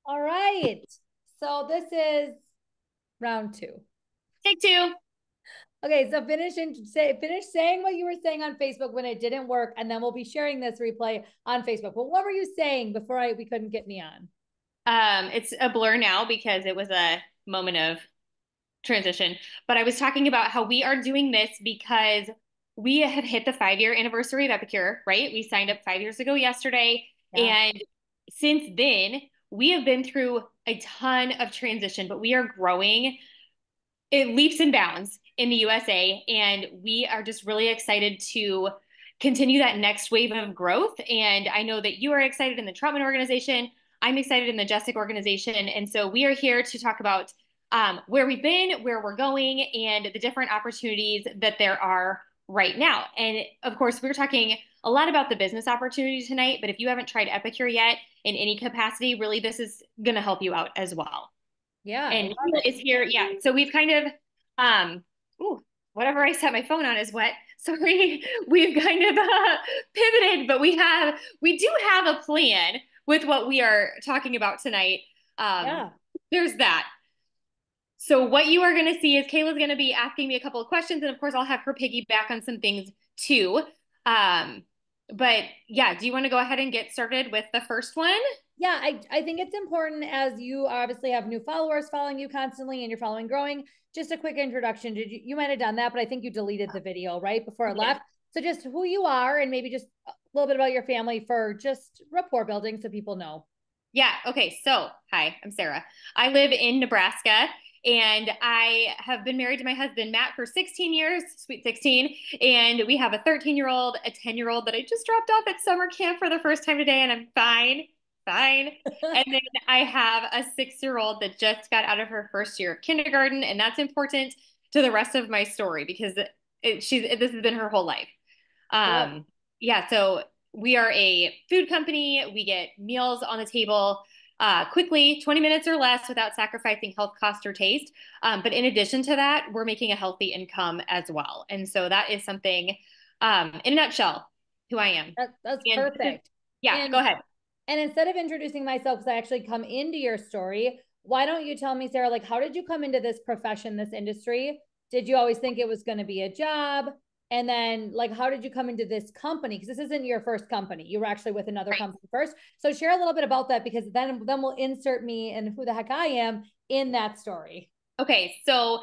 All right. So this is round two. Take two. Okay, so finish saying what you were saying on Facebook when it didn't work, and then we'll be sharing this replay on Facebook. But what were you saying before we couldn't get me on? It's a blur now because it was a moment of transition. But I was talking about how we are doing this because we have hit the 5 year anniversary of Epicure, right? We signed up 5 years ago yesterday. Yeah. And since then, we have been through a ton of transition, but we are growing it leaps and bounds in the USA. And we are just really excited to continue that next wave of growth. And I know that you are excited in the Trotman organization. I'm excited in the Jessick organization. And so we are here to talk about where we've been, where we're going, and the different opportunities that there are right now. And of course, we're talking a lot about the business opportunity tonight. But if you haven't tried Epicure yet in any capacity, really, this is going to help you out as well. Yeah, I And love Keela it. is here. Yeah. So we've kind of, um, ooh, whatever I set my phone on is wet. Sorry. We've kind of pivoted, but we do have a plan with what we are talking about tonight. Um, Yeah. there's that. So what you are going to see is Kayla's going to be asking me a couple of questions, and of course I'll have her piggyback on some things too. Um, but yeah, do you want to go ahead and get started with the first one? Yeah, I think it's important as you obviously have new followers following you constantly and you're following growing. Just a quick introduction. You might have done that, but I think you deleted the video right before it Yeah. left. So just who you are and maybe just a little bit about your family for just rapport building so people know. Yeah. Okay. So, hi, I'm Sarah. I live in Nebraska and I have been married to my husband, Matt, for 16 years, sweet 16. And we have a 13-year-old, a 10-year-old that I just dropped off at summer camp for the first time today. And I'm fine, fine. And then I have a 6-year-old that just got out of her first year of kindergarten. And that's important to the rest of my story because this has been her whole life. Cool. Um, yeah, so we are a food company. We get meals on the table quickly, 20 minutes or less without sacrificing health, cost, or taste. But in addition to that, we're making a healthy income as well. And so that is something, in a nutshell, who I am. That's And perfect. yeah, go And ahead. and instead of introducing myself, because I actually come into your story, why don't you tell me, Sarah, like how did you come into this profession, this industry? Did you always think it was going to be a job? And then like how did you come into this company? Because this isn't your first company. You were actually with another Right. company first. So share a little bit about that because then we'll insert me and who the heck I am in that story. Okay, so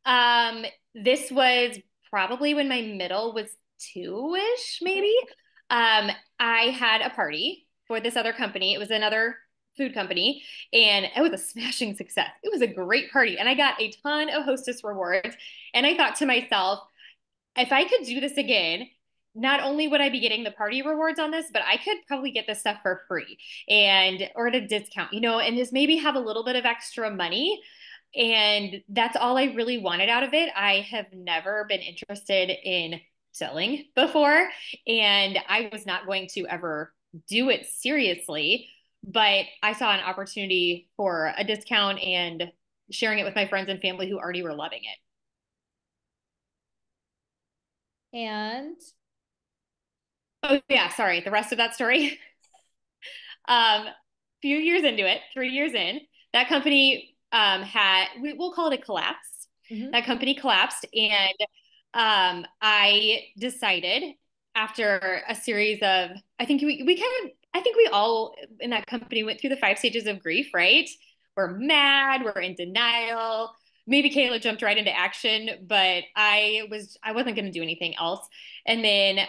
um, this was probably when my middle was two-ish, maybe. Um, I had a party for this other company. It was another food company, and it was a smashing success. It was a great party, and I got a ton of hostess rewards. And I thought to myself, if I could do this again, not only would I be getting the party rewards on this, but I could probably get this stuff for free and or at a discount, and just maybe have a little bit of extra money. And that's all I really wanted out of it. I have never been interested in selling before, and I was not going to ever do it seriously. But I saw an opportunity for a discount and sharing it with my friends and family who already were loving it. And Oh, yeah, sorry. The rest of that story. Few years into it, 3 years in, that company we'll call it a collapse. mm-hmm. That company collapsed, and I decided after a series of, I think we all in that company went through the 5 stages of grief, right? We're mad, we're in denial. Maybe Kayla jumped right into action, but I wasn't going to do anything else. And then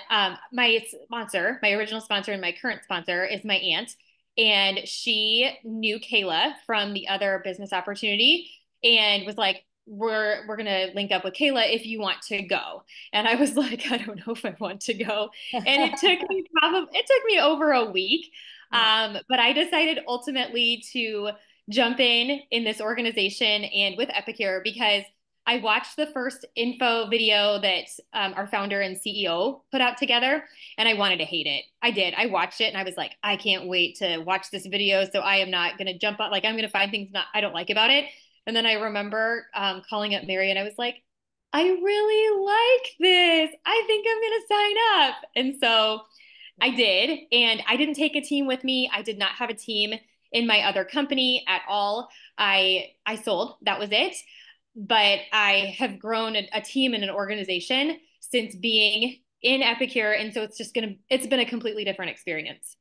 my sponsor, my original sponsor and my current sponsor is my aunt. And she knew Kayla from the other business opportunity and was like, we're gonna link up with Kayla if you want to go. And I was like, I don't know if I want to go. And it took me over a week. Yeah. But I decided ultimately to jump in this organization and with Epicure because I watched the first info video that our founder and CEO put out together, and I wanted to hate it. I did. I watched it, and I was like, I can't wait to watch this video. So I am not going to jump on. Like, I'm going to find things I don't like about it. And then I remember calling up Mary, and I was like, I really like this. I think I'm going to sign up. And so I did, and I didn't take a team with me. I did not have a team in my other company at all. I sold, that was it. But I have grown a team and an organization since being in Epicure. And so it's been a completely different experience.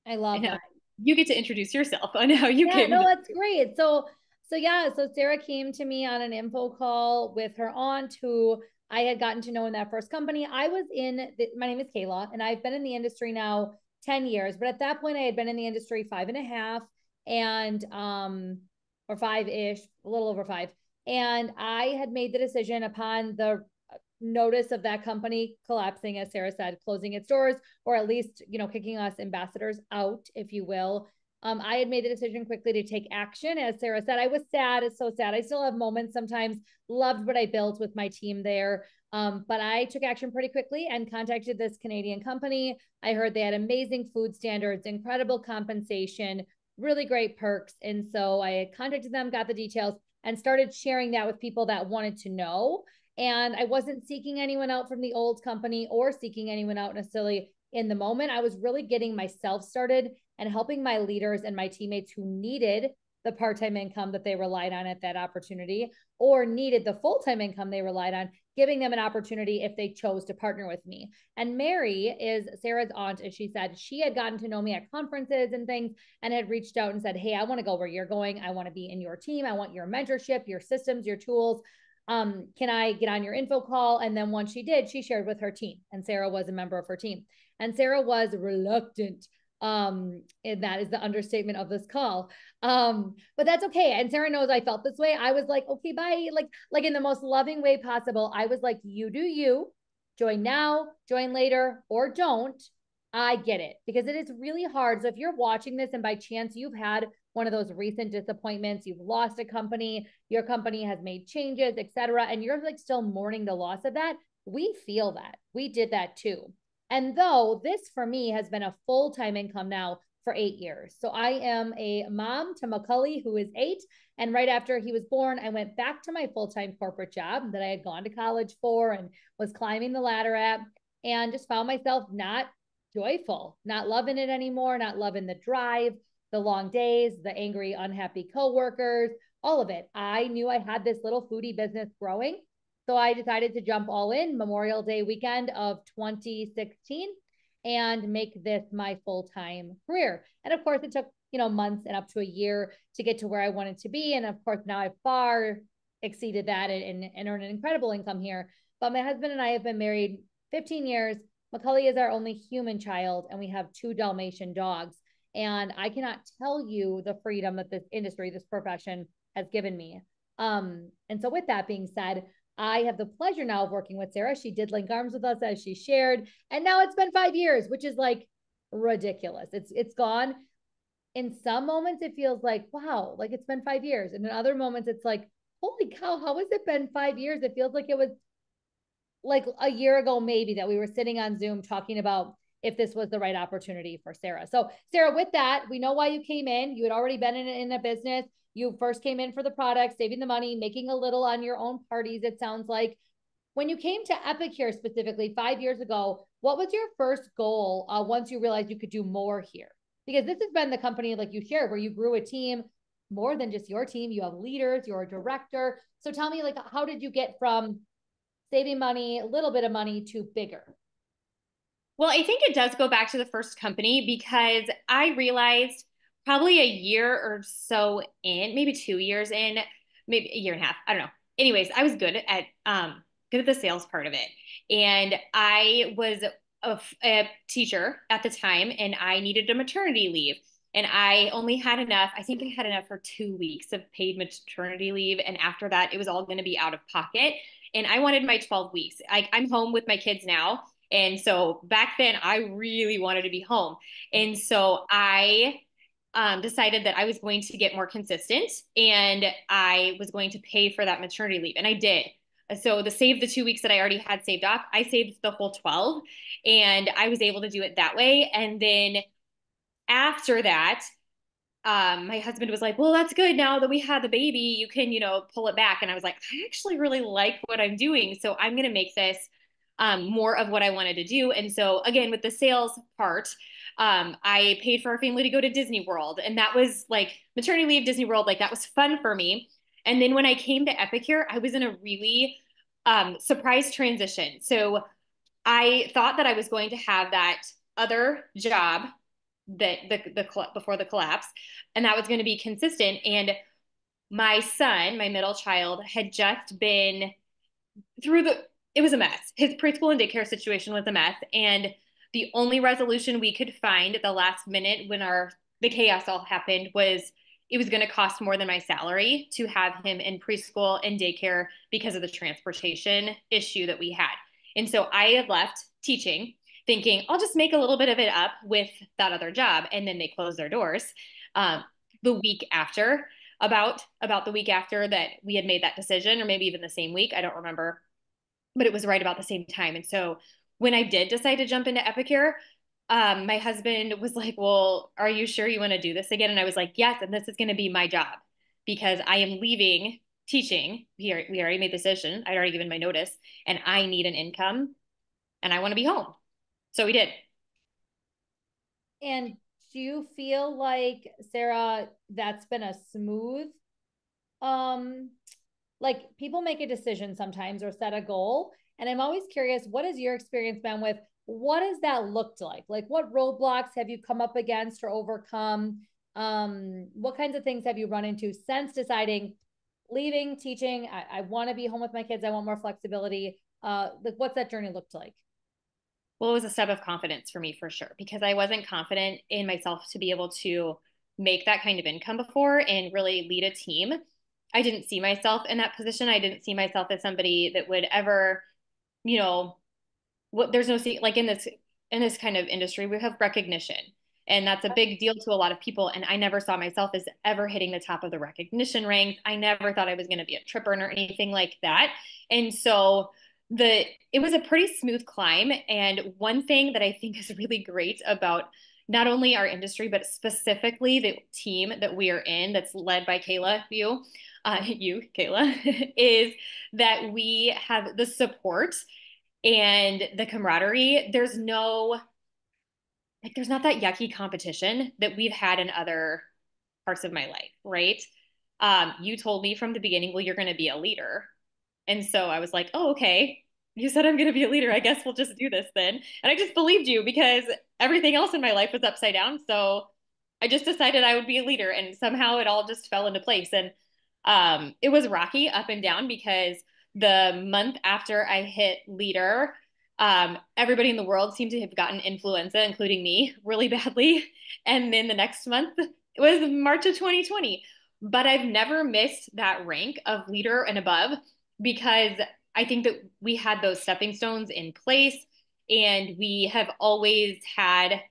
I And love now that. you get to introduce yourself on how you Yeah, came no, into. that's great. So yeah, so Sarah came to me on an info call with her aunt who I had gotten to know in that first company. My name is Kayla, and I've been in the industry now 10 years, but at that point I had been in the industry 5.5 and or five-ish, a little over five. And I had made the decision upon the notice of that company collapsing, as Sarah said, closing its doors, or at least, kicking us ambassadors out, if you will. I had made the decision quickly to take action. As Sarah said, I was sad. It's so sad. I still have moments sometimes, loved what I built with my team there. But I took action pretty quickly and contacted this Canadian company. I heard they had amazing food standards, incredible compensation, really great perks. And so I contacted them, got the details, and started sharing that with people that wanted to know. And I wasn't seeking anyone out from the old company or seeking anyone out necessarily in the moment. I was really getting myself started and helping my leaders and my teammates who needed the part-time income that they relied on at that opportunity or needed the full-time income they relied on, giving them an opportunity if they chose to partner with me. And Mary is Sarah's aunt, as she said. She had gotten to know me at conferences and things and had reached out and said, hey, I want to go where you're going. I want to be in your team. I want your mentorship, your systems, your tools. Can I get on your info call? And then once she did, she shared with her team, and Sarah was a member of her team. And Sarah was reluctant. And that is the understatement of this call. But that's okay. And Sarah knows I felt this way. I was like, okay, bye. Like in the most loving way possible. I was like, you do you, join now, join later, or don't. I get it because it is really hard. So if you're watching this and by chance you've had one of those recent disappointments, you've lost a company, your company has made changes, etc., and you're like still mourning the loss of that, we feel that. We did that too. And though this for me has been a full-time income now for 8 years. So I am a mom to Macaulay, who is 8. And right after he was born, I went back to my full-time corporate job that I had gone to college for and was climbing the ladder at, and just found myself not joyful, not loving it anymore, not loving the drive, the long days, the angry, unhappy coworkers, all of it. I knew I had this little foodie business growing. So I decided to jump all in Memorial Day weekend of 2016 and make this my full-time career. And of course, it took, months and up to a year to get to where I wanted to be. And of course, now I've far exceeded that and earned an incredible income here. But my husband and I have been married 15 years. Macaulay is our only human child, and we have 2 Dalmatian dogs. And I cannot tell you the freedom that this industry, this profession has given me. And so with that being said, I have the pleasure now of working with Sarah. She did link arms with us as she shared. And now it's been 5 years, which is like ridiculous. It's gone. In some moments, it feels like, wow, like it's been 5 years. And in other moments, it's like, holy cow, how has it been 5 years? It feels like it was like a year ago, maybe, that we were sitting on Zoom talking about if this was the right opportunity for Sarah. So, Sarah, with that, we know why you came in. You had already been in a business. You first came in for the product, saving the money, making a little on your own parties, it sounds like. When you came to Epicure specifically 5 years ago, what was your first goal once you realized you could do more here? Because this has been the company, like you shared, where you grew a team more than just your team. You have leaders, you're a director. So tell me, like, how did you get from saving money, a little bit of money, to bigger? Well, I think it does go back to the first company because I realized probably a year or so in, maybe 2 years in, maybe a year and a half, I don't know. Anyways, I was good at the sales part of it. And I was a teacher at the time and I needed a maternity leave. And I only had enough, I think I had enough for 2 weeks of paid maternity leave. And after that, it was all going to be out of pocket. And I wanted my 12 weeks. I'm home with my kids now. And so back then, I really wanted to be home. And so I decided that I was going to get more consistent and I was going to pay for that maternity leave. And I did. So the 2 weeks that I already had saved up, I saved the whole 12 and I was able to do it that way. And then after that, my husband was like, well, that's good. Now that we had the baby, you can, pull it back. And I was like, I actually really like what I'm doing. So I'm going to make this more of what I wanted to do. And so again, with the sales part, I paid for our family to go to Disney World. And that was like maternity leave, Disney World, like that was fun for me. And then when I came to Epicure, I was in a really surprise transition. So I thought that I was going to have that other job that before the collapse, and that was going to be consistent. And my son, my middle child, had just been through the it was a mess. His preschool and daycare situation was a mess. And the only resolution we could find at the last minute when our the chaos all happened was it was going to cost more than my salary to have him in preschool and daycare because of the transportation issue that we had. And so I had left teaching thinking I'll just make a little bit of it up with that other job. And then they closed their doors the week after, about the week after that we had made that decision, or maybe even the same week. I don't remember, but it was right about the same time. And so when I did decide to jump into Epicure, my husband was like, well, are you sure you want to do this again? And I was like, yes, and this is going to be my job because I am leaving teaching. We already made the decision. I'd already given my notice, and I need an income and I want to be home. So we did. And do you feel like, Sarah, that's been a smooth, um, like people make a decision sometimes or set a goal. And I'm always curious, what has your experience been with what has that looked like? Like what roadblocks have you come up against or overcome? What kinds of things have you run into since deciding leaving teaching? I want to be home with my kids. I want more flexibility. Like what's that journey looked like? Well, it was a step of confidence for me for sure, because I wasn't confident in myself to be able to make that kind of income before and really lead a team. I didn't see myself in that position. I didn't see myself as somebody that would ever, you know, what there's no like in this kind of industry, we have recognition. And that's a big deal to a lot of people. And I never saw myself as ever hitting the top of the recognition ranks. I never thought I was going to be a trip earner or anything like that. And so it was a pretty smooth climb. And one thing that I think is really great about not only our industry, but specifically the team that we are in, that's led by Kayla, is that we have the support and the camaraderie. There's not that yucky competition that we've had in other parts of my life, right? You told me from the beginning, well, you're going to be a leader. And so I was like, oh, okay. You said I'm going to be a leader. I guess we'll just do this then. And I just believed you because everything else in my life was upside down. So I just decided I would be a leader, and somehow it all just fell into place. And it was rocky up and down because the month after I hit leader, everybody in the world seemed to have gotten influenza, including me, really badly. And then the next month, it was March of 2020. But I've never missed that rank of leader and above because I think that we had those stepping stones in place, and we have always had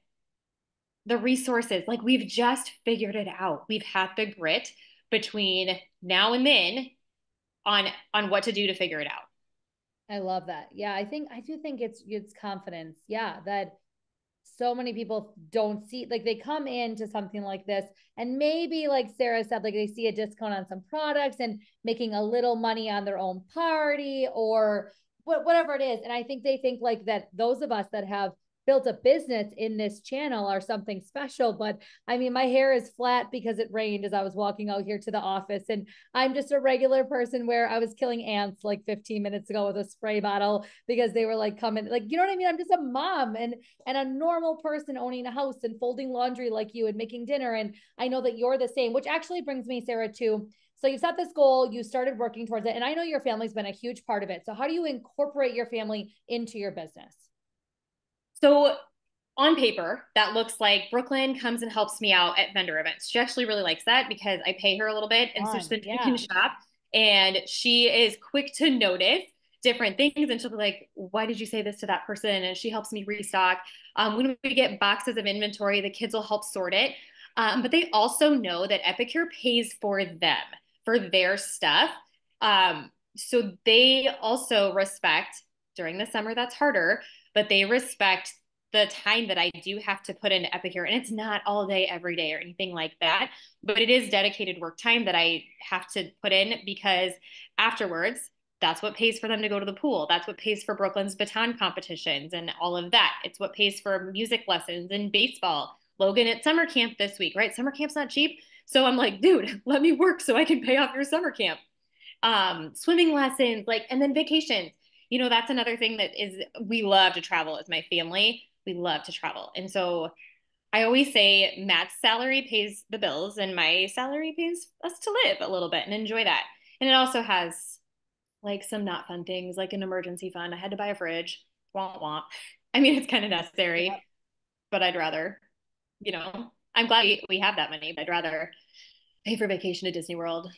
the resources. Like we've just figured it out. We've had the grit between now and then on what to do to figure it out. I love that. Yeah, I do think it's confidence. Yeah, that so many people don't see, like they come into something like this and maybe like Sarah said, like they see a discount on some products and making a little money on their own party or whatever it is. And I think they think like that those of us that have built a business in this channel are something special. But I mean, my hair is flat because it rained as I was walking out here to the office. And I'm just a regular person where I was killing ants like 15 minutes ago with a spray bottle because they were like coming, like, you know what I mean? I'm just a mom and a normal person owning a house and folding laundry like you and making dinner. And I know that you're the same, which actually brings me, Sarah, to so you set this goal, you started working towards it. And I know your family's been a huge part of it. So how do you incorporate your family into your business? So on paper, that looks like Brooklyn comes and helps me out at vendor events. She actually really likes that because I pay her a little bit. And so Fun. then she can Yeah. shop, and she is quick to notice different things. And she'll be like, why did you say this to that person? And she helps me restock. When we get boxes of inventory, the kids will help sort it. But they also know that Epicure pays for them, for their stuff. So they also respect during the summer, that's harder, but they respect the time that I do have to put into Epicure. And it's not all day, every day or anything like that, but it is dedicated work time that I have to put in because afterwards, That's what pays for them to go to the pool. That's what pays for Brooklyn's baton competitions and all of that. It's what pays for music lessons and baseball. Logan at summer camp this week, right? Summer camp's not cheap. So I'm like, dude, let me work so I can pay off your summer camp. Swimming lessons, like, and then vacations. You know, that's another thing that is, we love to travel as my family. We love to travel. And so I always say Matt's salary pays the bills and my salary pays us to live a little bit and enjoy that. And it also has like some not fun things like an emergency fund. I had to buy a fridge. Womp womp. I mean, it's kind of Yeah. necessary, but I'd rather, I'm glad we have that money, but I'd rather pay for vacation to Disney World.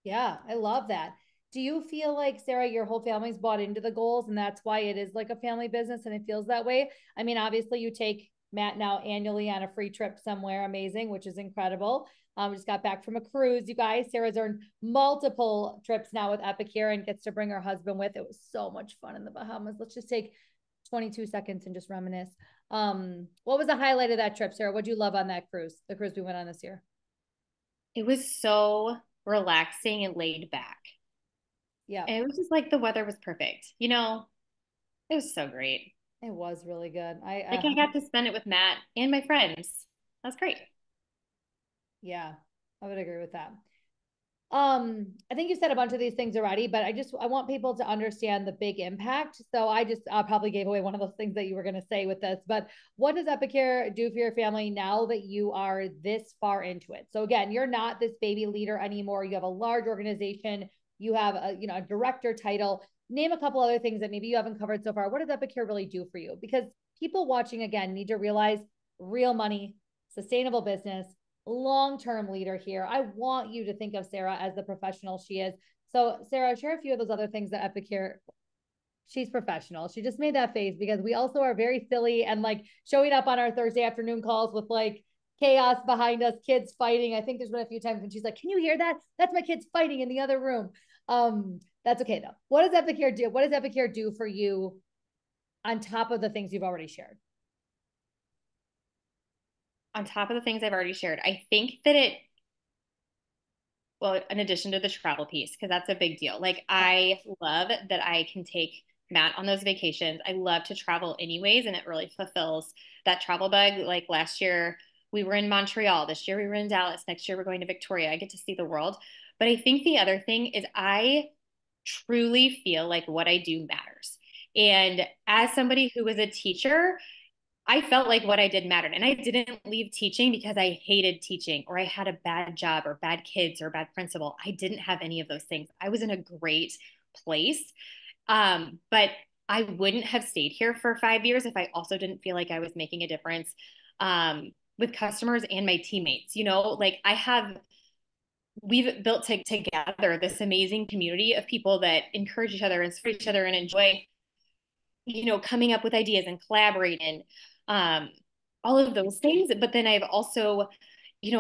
Yeah, I love that. Do you feel like, Sarah, your whole family's bought into the goals and that's why it is like a family business and it feels that way? I mean, obviously, you take Matt now annually on a free trip somewhere amazing, which is incredible. We just got back from a cruise, you guys. Sarah's earned multiple trips now with Epicure and gets to bring her husband with. It was so much fun in the Bahamas. Let's just take 22 seconds and just reminisce. What was the highlight of that trip, Sarah? What'd you love on that cruise? The cruise we went on this year. It was so relaxing and laid back. Yeah, And it was just like the weather was perfect. It was so great. it was really good. Like I got to spend it with Matt and my friends. That's great. Yeah, I would agree with that. I think you said a bunch of these things already, but I want people to understand the big impact. So I probably gave away one of those things that you were going to say with this, but what does Epicure do for your family now that you are this far into it? So again, you're not this baby leader anymore. You have a large organization. You have a director title. Name a couple other things that maybe you haven't covered so far. What does Epicure really do for you? Because people watching again need to realize real money, sustainable business, long-term leader here. I want you to think of Sarah as the professional she is. So Sarah, share a few of those other things that Epicure. She's professional. She just made that face because we also are very silly and like showing up on our Thursday afternoon calls with like chaos behind us, kids fighting. I think there's been a few times when she's like, "Can you hear that? That's my kids fighting in the other room." That's okay though. What does Epicure do? What does Epicure do for you on top of the things you've already shared? On top of the things I've already shared, I think that well, in addition to the travel piece, because that's a big deal. Like, I love that I can take Matt on those vacations. I love to travel anyways, and it really fulfills that travel bug. Like last year, we were in Montreal. This year, we were in Dallas. Next year, we're going to Victoria. I get to see the world. But I think the other thing is I truly feel like what I do matters. And as somebody who was a teacher, I felt like what I did mattered. And I didn't leave teaching because I hated teaching or I had a bad job or bad kids or bad principal. I didn't have any of those things. I was in a great place. But I wouldn't have stayed here for 5 years if I also didn't feel like I was making a difference with customers and my teammates. Like we've built together this amazing community of people that encourage each other and support each other and enjoy coming up with ideas and collaborating, um, all of those things. But then I've also, been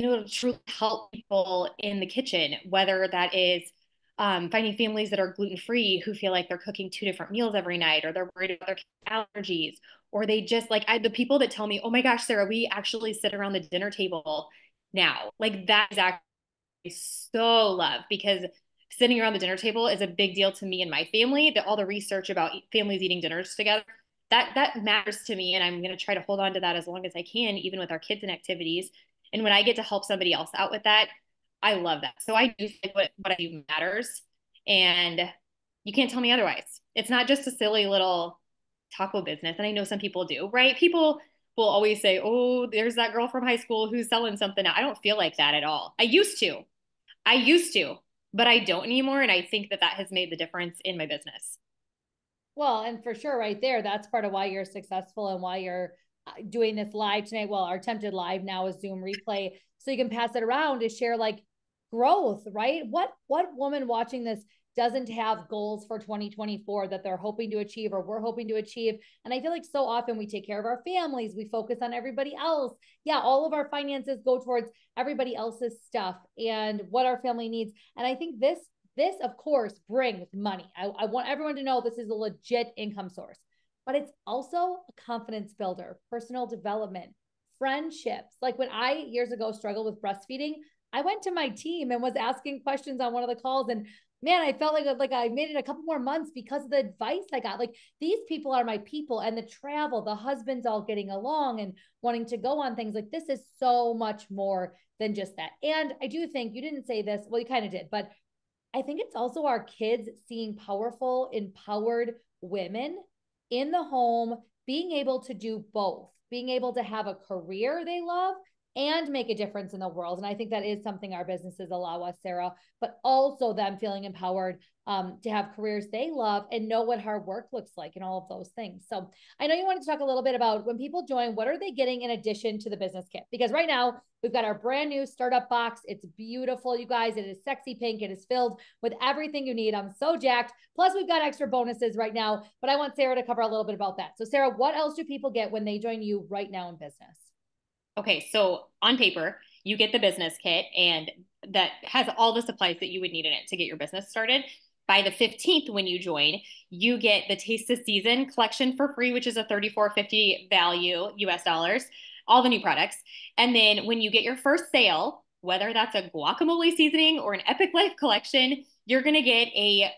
able to truly help people in the kitchen, whether that is finding families that are gluten free who feel like they're cooking two different meals every night, or they're worried about their allergies, or they just like the people that tell me, "Oh my gosh, Sarah, we actually sit around the dinner table now." Like that is actually so love because sitting around the dinner table is a big deal to me and my family. That all the research about families eating dinners together, that matters to me, and I'm going to try to hold on to that as long as I can, even with our kids and activities. And when I get to help somebody else out with that, I love that. So I do think what I do matters, and you can't tell me otherwise. It's not just a silly little taco business, and I know some people do, right? People will always say, "Oh, there's that girl from high school who's selling something now." I don't feel like that at all. I used to, but I don't anymore. And I think that has made the difference in my business. Well, and for sure, right there, that's part of why you're successful and why you're doing this live tonight. Well, our attempted live now is Zoom replay, so you can pass it around to share like growth, right? What woman watching this doesn't have goals for 2024 that they're hoping to achieve or we're hoping to achieve? And I feel like so often we take care of our families, we focus on everybody else. Yeah, all of our finances go towards everybody else's stuff and what our family needs. And I think this, of course, brings money. I want everyone to know this is a legit income source, but it's also a confidence builder, personal development, friendships. Like when I years ago struggled with breastfeeding, I went to my team and was asking questions on one of the calls. And man, I felt like I made it a couple more months because of the advice I got. Like these people are my people, and the travel, the husbands all getting along and wanting to go on things like this is so much more than just that. And I do think you didn't say this, well, you kind of did, but I think it's also our kids seeing powerful, empowered women in the home, being able to do both, being able to have a career they love and make a difference in the world. And I think that is something our businesses allow us, Sarah, but also them feeling empowered to have careers they love and know what hard work looks like and all of those things. So I know you wanted to talk a little bit about when people join, what are they getting in addition to the business kit? Because right now we've got our brand new startup box. It's beautiful, you guys. It is sexy pink. It is filled with everything you need. I'm so jacked. Plus we've got extra bonuses right now, but I want Sarah to cover a little bit about that. So Sarah, what else do people get when they join you right now in business? Okay, so on paper, you get the business kit and that has all the supplies that you would need in it to get your business started. By the 15th, when you join, you get the Taste the Season collection for free, which is a 34.50 value US dollars, all the new products. And then when you get your first sale, whether that's a guacamole seasoning or an Epic Life collection, you're going to get a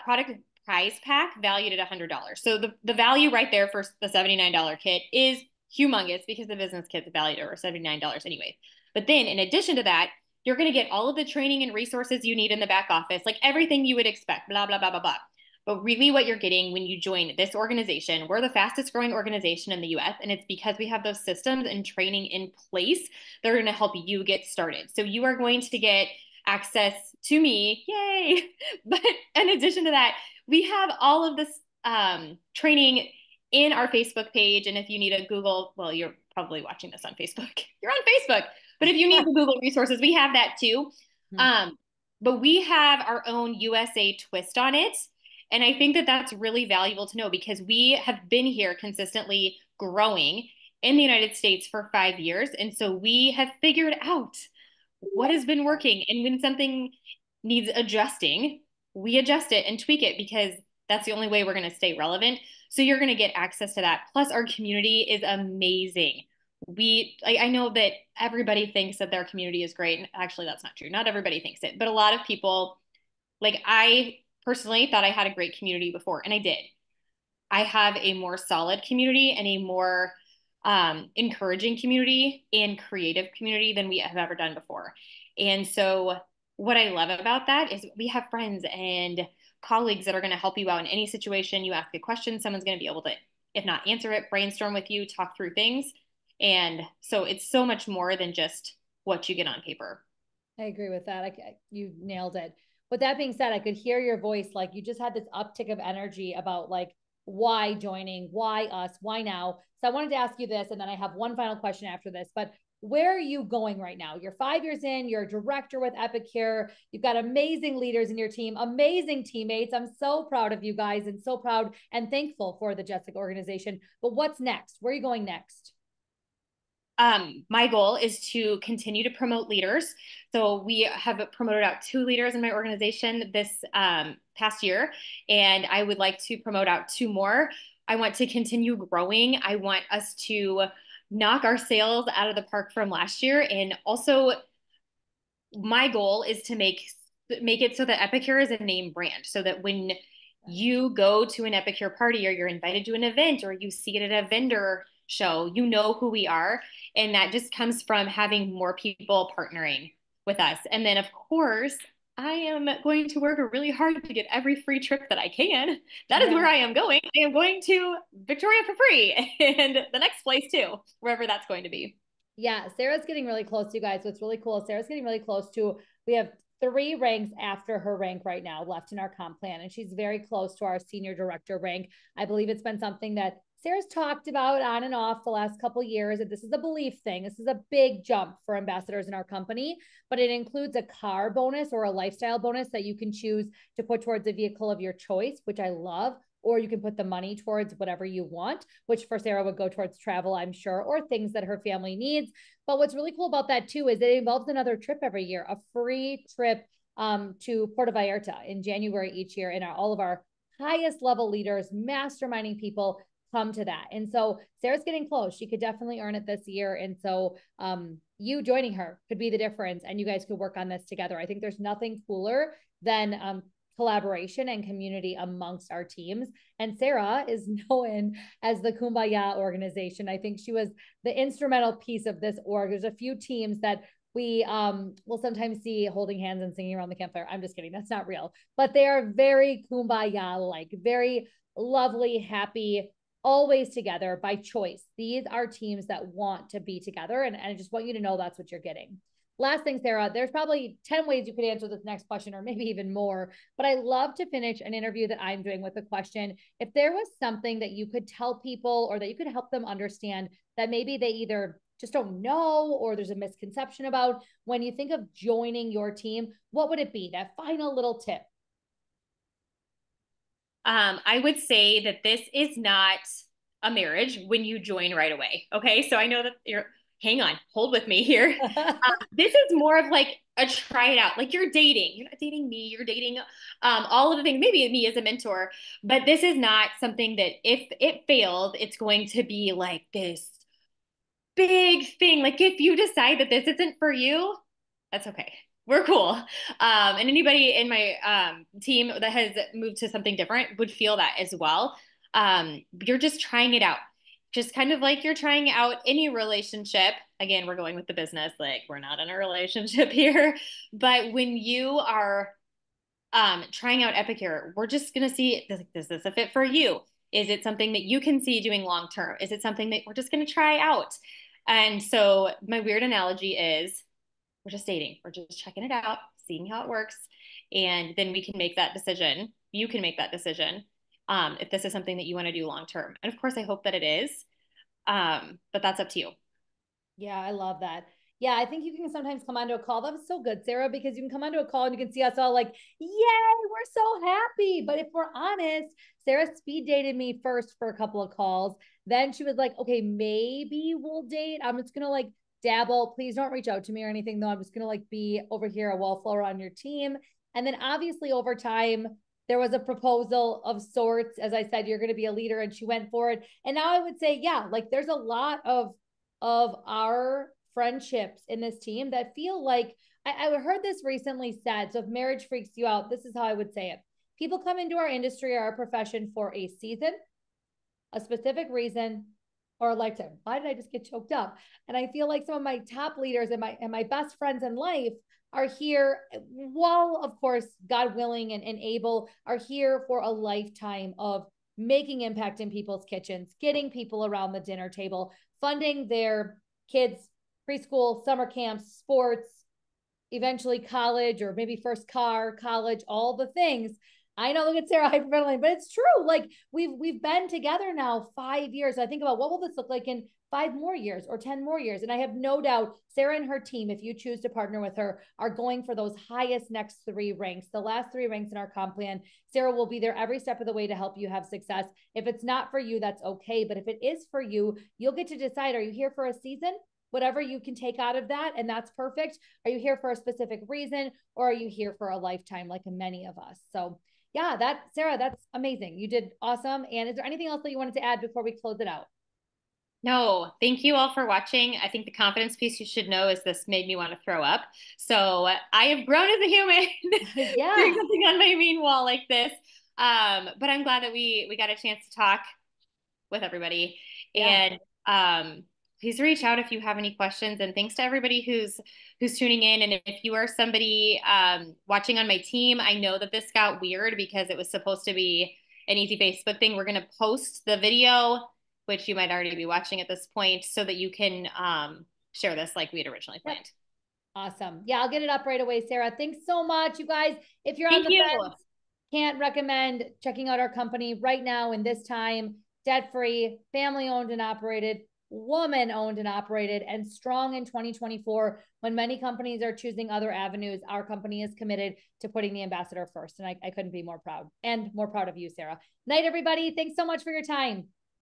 product prize pack valued at $100. So the value right there for the $79 kit is humongous because the business kit's valued over $79 anyway. But then in addition to that, you're going to get all of the training and resources you need in the back office, like everything you would expect, blah, blah, blah, blah, blah. But really what you're getting when you join this organization, we're the fastest growing organization in the US, and it's because we have those systems and training in place that are going to help you get started. So you are going to get access to me, yay! But in addition to that, we have all of this training in our Facebook page. And if you need a Google, well, you're probably watching this on Facebook. You're on Facebook. But if you need the Google resources, we have that too. But we have our own USA twist on it. And I think that that's really valuable to know because we have been here consistently growing in the United States for 5 years. And so we have figured out what has been working. And when something needs adjusting, we adjust it and tweak it because that's the only way we're going to stay relevant. So you're going to get access to that. Plus, our community is amazing. I know that everybody thinks that their community is great. And actually, that's not true. Not everybody thinks it, but a lot of people, like I personally thought I had a great community before, and I did. I have a more solid community and a more encouraging community and creative community than we have ever done before. And so what I love about that is we have friends and colleagues that are going to help you out in any situation. You ask a question, someone's going to be able to, if not answer it, brainstorm with you, talk through things. And so it's so much more than just what you get on paper. I agree with that. You nailed it. With that being said, I could hear your voice. Like you just had this uptick of energy about like why joining, why us, why now. So I wanted to ask you this, and then I have one final question after this. But where are you going right now? You're 5 years in, you're a director with Epicure. You've got amazing leaders in your team, amazing teammates. I'm so proud of you guys and so proud and thankful for the Jessick organization. But what's next? Where are you going next? My goal is to continue to promote leaders. So we have promoted out 2 leaders in my organization this past year, and I would like to promote out 2 more. I want to continue growing. I want us to knock our sales out of the park from last year. And also my goal is to make it so that Epicure is a name brand so that when you go to an Epicure party or you're invited to an event or you see it at a vendor show, you know who we are. And that just comes from having more people partnering with us. And then, of course, I am going to work really hard to get every free trip that I can. That is where I am going. I am going to Victoria for free and the next place too, wherever that's going to be. Yeah, Sarah's getting really close, you guys. What's really cool, Sarah's getting really close to, we have 3 ranks after her rank right now left in our comp plan. And she's very close to our senior director rank. I believe it's been something that Sarah's talked about on and off the last couple of years. That this is a belief thing. This is a big jump for ambassadors in our company, but it includes a car bonus or a lifestyle bonus that you can choose to put towards a vehicle of your choice, which I love. Or you can put the money towards whatever you want, which for Sarah would go towards travel, I'm sure, or things that her family needs. But what's really cool about that too is it involves another trip every year, a free trip to Puerto Vallarta in January each year. And all of our highest level leaders, masterminding people come to that. And so Sarah's getting close. She could definitely earn it this year. And so you joining her could be the difference and you guys could work on this together. I think there's nothing cooler than collaboration and community amongst our teams. And Sarah is known as the Kumbaya organization. I think she was the instrumental piece of this org. There's a few teams that we will sometimes see holding hands and singing around the campfire. I'm just kidding. That's not real. But they are very kumbaya-like, very lovely, happy, always together by choice. These are teams that want to be together. And I just want you to know that's what you're getting. Last thing, Sarah, there's probably 10 ways you could answer this next question, or maybe even more. But I love to finish an interview that I'm doing with a question. If there was something that you could tell people or that you could help them understand that maybe they either just don't know or there's a misconception about when you think of joining your team, what would it be? That final little tip. I would say that this is not a marriage when you join right away. Okay. So I know that hang on, hold with me here. This is more of like a try it out. Like you're dating. You're not dating me. You're dating all of the things, maybe me as a mentor. But this is not something that if it fails, it's going to be like this big thing. Like if you decide that this isn't for you, that's okay. We're cool. And anybody in my team that has moved to something different would feel that as well. You're just trying it out. Just kind of like you're trying out any relationship. Again, we're going with the business, like we're not in a relationship here. But when you are trying out Epicure, we're just gonna see, is this a fit for you? Is it something that you can see doing long term? Is it something that we're just gonna try out? And so my weird analogy is we're just dating. We're just checking it out, seeing how it works. And then we can make that decision. You can make that decision if this is something that you want to do long term. And of course, I hope that it is. But that's up to you. Yeah, I love that. Yeah, I think you can sometimes come onto a call. That was so good, Sarah, because you can come onto a call and you can see us all like, yay, we're so happy. But if we're honest, Sarah speed dated me first for a couple of calls. Then she was like, okay, maybe we'll date. I'm just gonna like dabble. Please don't reach out to me or anything, though. I'm just gonna like be over here a wallflower on your team. And then obviously over time, there was a proposal of sorts. As I said, you're gonna be a leader, and she went for it. And now I would say, yeah, like there's a lot of our friendships in this team that feel like I heard this recently said. So if marriage freaks you out, this is how I would say it. People come into our industry or our profession for a season, a specific reason, or a lifetime. Why did I just get choked up? And I feel like some of my top leaders and my best friends in life are here, while of course, God willing and able, are here for a lifetime of making impact in people's kitchens, getting people around the dinner table, funding their kids' preschool, summer camps, sports, eventually college, or maybe first car, college, all the things. I know, look at Sarah hyperventilating, but it's true. Like we've been together now 5 years. I think about what will this look like in 5 more years or 10 more years. And I have no doubt Sarah and her team, if you choose to partner with her, are going for those highest next 3 ranks, the last 3 ranks in our comp plan. Sarah will be there every step of the way to help you have success. If it's not for you, that's okay. But if it is for you, you'll get to decide, are you here for a season? Whatever you can take out of that, and that's perfect. Are you here for a specific reason, or are you here for a lifetime like many of us? So yeah, Sarah, that's amazing. You did awesome. And is there anything else that you wanted to add before we close it out? No, thank you all for watching. I think the confidence piece you should know is this made me want to throw up. So I have grown as a human doing Yeah. something on my main wall like this. But I'm glad that we got a chance to talk with everybody. Yeah. And please reach out if you have any questions. And thanks to everybody who's tuning in. And if you are somebody watching on my team, I know that this got weird because it was supposed to be an easy Facebook thing. We're going to post the video, which you might already be watching at this point, so that you can share this like we had originally Yep. planned. Awesome. Yeah, I'll get it up right away, Sarah. Thanks so much, you guys. If you're on Thank the you. fence, can't recommend checking out our company right now in this time. Debt free, family owned and operated, woman owned and operated, and strong in 2024 when many companies are choosing other avenues. Our company is committed to putting the ambassador first. And I couldn't be more proud, and more proud of you, Sarah. Night, everybody. Thanks so much for your time.